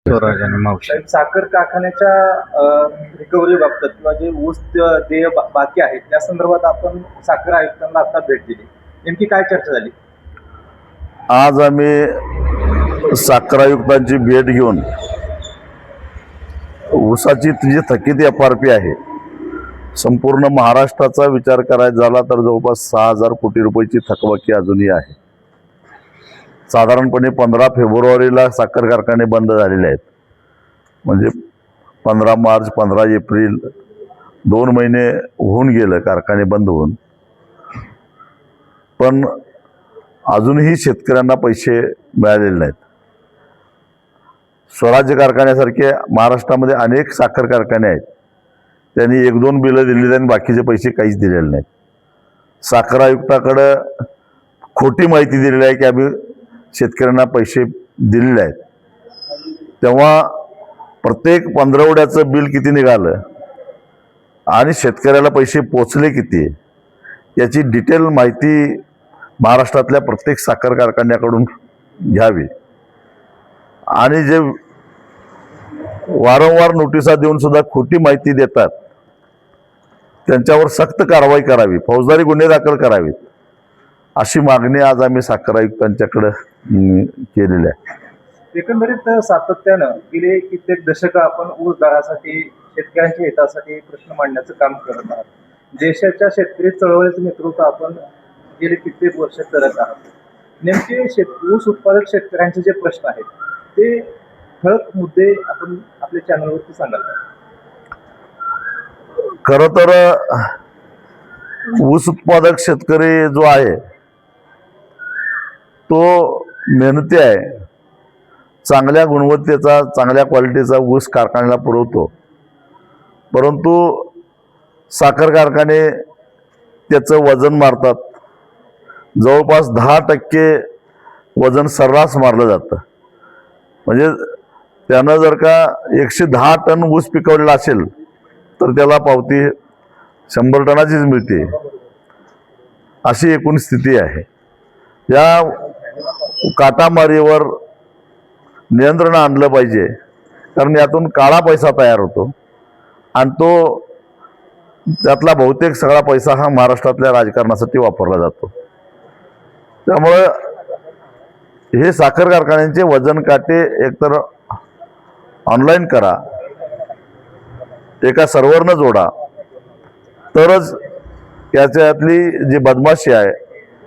स्वराज आणि मावशी. साहेब, साखर कारखान्याच्या रिकव्हरी बाबतीत किंवा जे ऊस देय बाकी आहे त्या संदर्भात आपण साखर आयुक्तांना आता भेट दिली. नेमकी काय चर्चा झाली? आज आम्ही साखर आयुक्तांची भेट घेऊन ऊसाची जी थकीत FRP आहे संपूर्ण महाराष्ट्राचा विचार करायचा झाला तर जवळपास 6,000 कोटी रुपयाची थकबाकी अजूनही आहे. साधारणपणे 15 फेब्रुवारीला साखर कारखाने बंद झालेले आहेत. म्हणजे 15 मार्च 15 एप्रिल 2 महिने होऊन गेले कारखाने बंद होऊन, पण अजूनही शेतकऱ्यांना पैसे मिळालेले नाहीत. स्वराज्य कारखान्यासारखे महाराष्ट्रामध्ये अनेक साखर कारखाने आहेत, त्यांनी 1-2 बिलं दिलेली आणि बाकीचे पैसे काहीच दिलेले नाहीत. साखर आयुक्ताकडं खोटी माहिती दिलेली आहे की आम्ही शेतकऱ्यांना पैसे दिलेले आहेत. तेव्हा प्रत्येक पंधरवड्याचं बिल किती निघालं आणि शेतकऱ्याला पैसे पोचले किती याची डिटेल माहिती महाराष्ट्रातल्या प्रत्येक साखर कारखान्याकडून घ्यावी. आणि जे वारंवार नोटिसा देऊन सुद्धा खोटी माहिती देतात त्यांच्यावर सक्त कारवाई करावी, फौजदारी गुन्हे दाखल करावेत, अशी मागणी आज आम्ही साखर आयुक्तांच्याकडे केलेली आहे. एकंदरीत सातत्यानं गेले कित्येक दशक आपण ऊस दरासाठी शेतकऱ्यांच्या हितासाठी प्रश्न मांडण्याचं काम करत आहात. देशाच्या शेतकरी चळवळीचं नेतृत्व आपण गेले कित्येक वर्ष करत आहात. नेमके ऊस उत्पादक शेतकऱ्यांचे जे प्रश्न आहेत ते ठळक मुद्दे आपण आपल्या चॅनलवरती सांगाल? खरं तर ऊस उत्पादक शेतकरी जो आहे तो मेहनती आहे, चांगल्या गुणवत्तेचा चांगल्या क्वालिटीचा ऊस कारखान्याला पुरवतो. परंतु साखर कारखाने त्याचं वजन मारतात. जवळपास 10% वजन सर्रास मारलं जातं. म्हणजे त्यानं जर का 110 टन ऊस पिकवलेला असेल तर त्याला पावती 100 टनाचीच मिळते, अशी एकूण स्थिती आहे. या काटामारीवर नियंत्रण आणलं पाहिजे, कारण यातून काळा पैसा तयार होतो आणि तो त्यातला बहुतेक सगळा पैसा हा महाराष्ट्रातल्या राजकारणासाठी वापरला जातो. त्यामुळे हे साखर कारखान्यांचे वजन काटे एकतर ऑनलाईन करा, एका सर्व्हरनं जोडा, तरच त्याच्यातली जी बदमाशी आहे,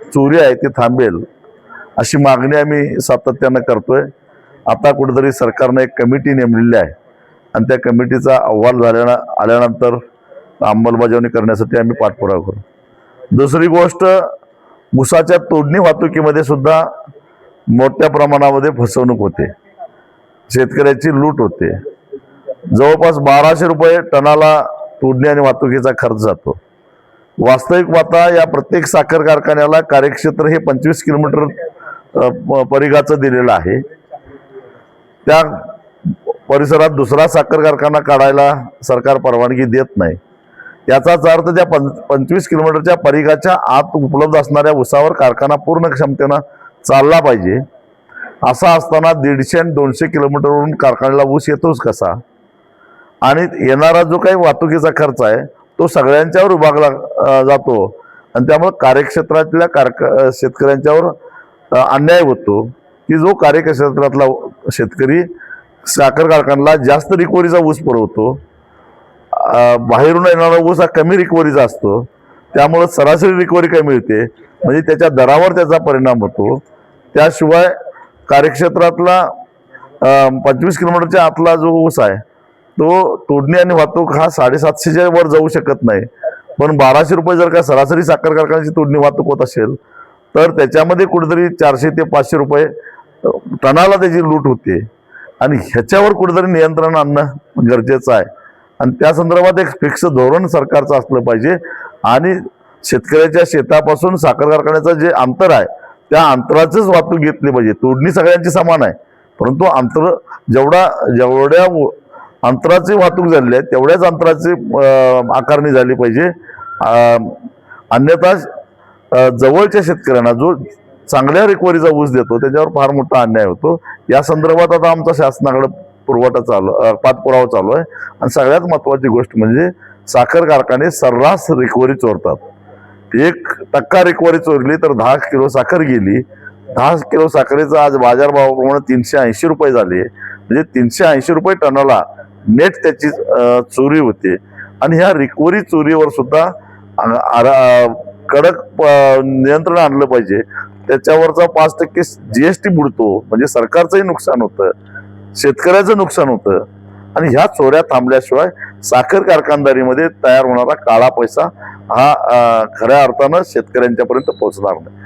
चोरी आहे ती थांबेल, अशी मागणी आम्ही सातत्यानं करतोय. आता कुठेतरी सरकारने एक कमिटी नेमलेली आहे आणि त्या कमिटीचा अहवाल आल्यानंतर अंमलबजावणी करण्यासाठी आम्ही पाठपुरावा करू. दुसरी गोष्ट, ऊसाच्या तोडणी वाहतुकीमध्ये सुद्धा मोठ्या प्रमाणामध्ये फसवणूक होते, शेतकऱ्याची लूट होते. जवळपास 1200 रुपये टनाला तोडणी आणि वाहतुकीचा खर्च जातो. वास्तविक पाहता या प्रत्येक साखर कारखान्याला कार्यक्षेत्र हे 25 किलोमीटर परिघाचं दिलेलं आहे. त्या परिसरात दुसरा साखर कारखाना काढायला सरकार परवानगी देत नाही. याचाच अर्थ त्या 25 किलोमीटरच्या परिघाच्या आत उपलब्ध असणाऱ्या ऊसावर कारखाना पूर्ण क्षमतेनं चालला पाहिजे. असा असताना 150 आणि 200 किलोमीटरवरून कारखान्याला ऊस येतोच कसा? आणि येणारा जो काही वाहतुकीचा खर्च आहे तो सगळ्यांच्यावर विभागला जातो आणि त्यामुळे कार्यक्षेत्रातल्या शेतकऱ्यांच्यावर अन्याय होतो की जो कार्यक्षेत्रातला शेतकरी साखर कारखान्याला जास्त रिकव्हरीचा ऊस पुरवतो, बाहेरून येणारा ऊस हा कमी रिकव्हरीचा असतो, त्यामुळे सरासरी रिकव्हरी कमी होते, म्हणजे त्याच्या दरावर त्याचा परिणाम होतो. त्याशिवाय कार्यक्षेत्रातला 25 किलोमीटरच्या आतला जो ऊस आहे तो तोडणी आणि वाहतूक हा 750च्या वर जाऊ शकत नाही. पण 1200 रुपये जर का सरासरी साखर कारखान्याची तोडणी वाहतूक होत असेल तर त्याच्यामध्ये कुठेतरी 400 ते 500 रुपये टनाला त्याची लूट होते. आणि ह्याच्यावर कुठेतरी नियंत्रण आणणं गरजेचं आहे आणि त्या संदर्भात एक फिक्स धोरण सरकारचं असलं पाहिजे. आणि शेतकऱ्याच्या शेतापासून साखर कारखान्याचं जे अंतर आहे त्या अंतराचीच वाहतूक घेतली पाहिजे. तोडणी सगळ्यांची समान आहे, परंतु अंतर जेवढ्या अंतराची वाहतूक झालेली आहे तेवढ्याच अंतराची आकारणी झाली पाहिजे. अन्यथा जवळच्या शेतकऱ्यांना जो चांगल्या रिकव्हरीचा ऊस देतो त्याच्यावर फार मोठा अन्याय होतो. या संदर्भात आता आमचा शासनाकडे पाठपुरावा चालू आहे. आणि सगळ्यात महत्वाची गोष्ट म्हणजे साखर कारखाने सर्रास रिकव्हरी चोरतात. 1% रिकव्हरी चोरली तर 10 किलो साखर गेली. 10 किलो साखरेचा आज बाजारभावाप्रमाणे 380 रुपये झाले. म्हणजे 380 रुपये टनाला नेट त्याची चोरी होते. आणि ह्या रिकव्हरी चोरीवर सुद्धा कडक नियंत्रण आणलं पाहिजे. त्याच्यावरचा 5% GST बुडतो. म्हणजे सरकारचंही नुकसान होतं, शेतकऱ्याचं नुकसान होतं. आणि ह्या चोऱ्या थांबल्याशिवाय साखर कारखानदारीमध्ये तयार होणारा काळा पैसा हा खऱ्या अर्थानं शेतकऱ्यांच्यापर्यंत पोहोचणार नाही.